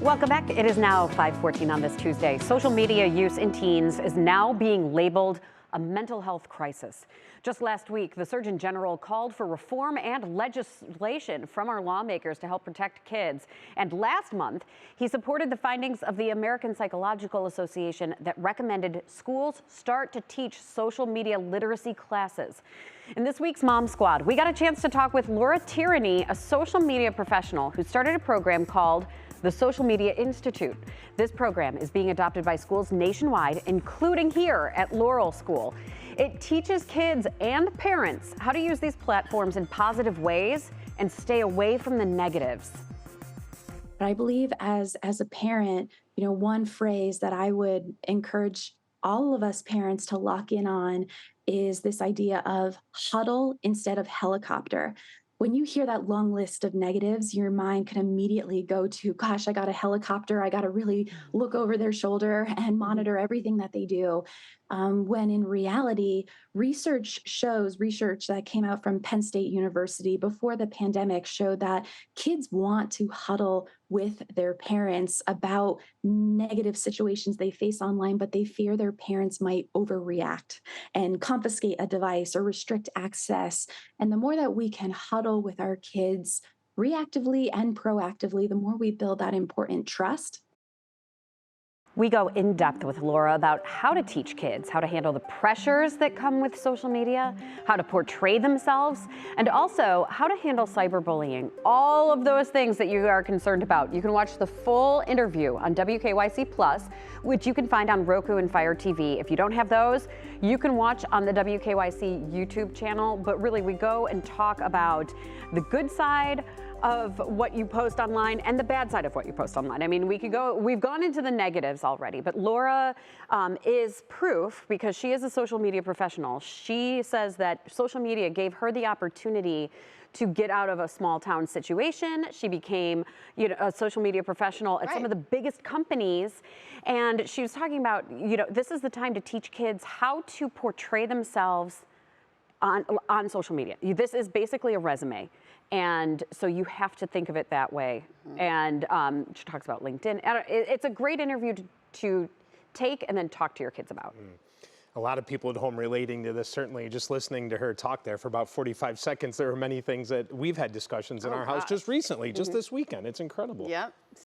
Welcome back. It is now 5:14 on this Tuesday. Social media use in teens is now being labeled a mental health crisis. Just last week, the Surgeon General called for reform and legislation from our lawmakers to help protect kids. And last month, he supported the findings of the American Psychological Association that recommended schools start to teach social media literacy classes. In this week's Mom Squad, we got a chance to talk with Laura Tierney, a social media professional who started a program called the Social Media Institute. This program is being adopted by schools nationwide, including here at Laurel School. It teaches kids and parents how to use these platforms in positive ways and stay away from the negatives. But I believe as a parent, one phrase that I would encourage all of us parents to lock in on is this idea of huddle instead of helicopter. When you hear that long list of negatives, your mind can immediately go to, gosh, I got a helicopter. I got to really look over their shoulder and monitor everything that they do. When in reality, research that came out from Penn State University before the pandemic showed that kids want to huddle with their parents about negative situations they face online, but they fear their parents might overreact and confiscate a device or restrict access. And the more that we can huddle with our kids reactively and proactively, the more we build that important trust. We go in depth with Laura about how to teach kids how to handle the pressures that come with social media, how to portray themselves, and also how to handle cyberbullying. All of those things that you are concerned about. You can watch the full interview on WKYC Plus, which you can find on Roku and Fire TV. If you don't have those, you can watch on the WKYC YouTube channel. But really, we go and talk about the good side of what you post online and the bad side of what you post online. I mean, we've gone into the negatives already, but Laura is proof because she is a social media professional. She says that social media gave her the opportunity to get out of a small town situation. She became, a social media professional at some of the biggest companies. And she was talking about, this is the time to teach kids how to portray themselves on social media. This is basically a resume. And so you have to think of it that way. And she talks about LinkedIn. It's a great interview to take and then talk to your kids about. A lot of people at home relating to this, certainly just listening to her talk there for about 45 seconds. There were many things that we've had discussions in our house just recently, just this weekend. It's incredible. Yep.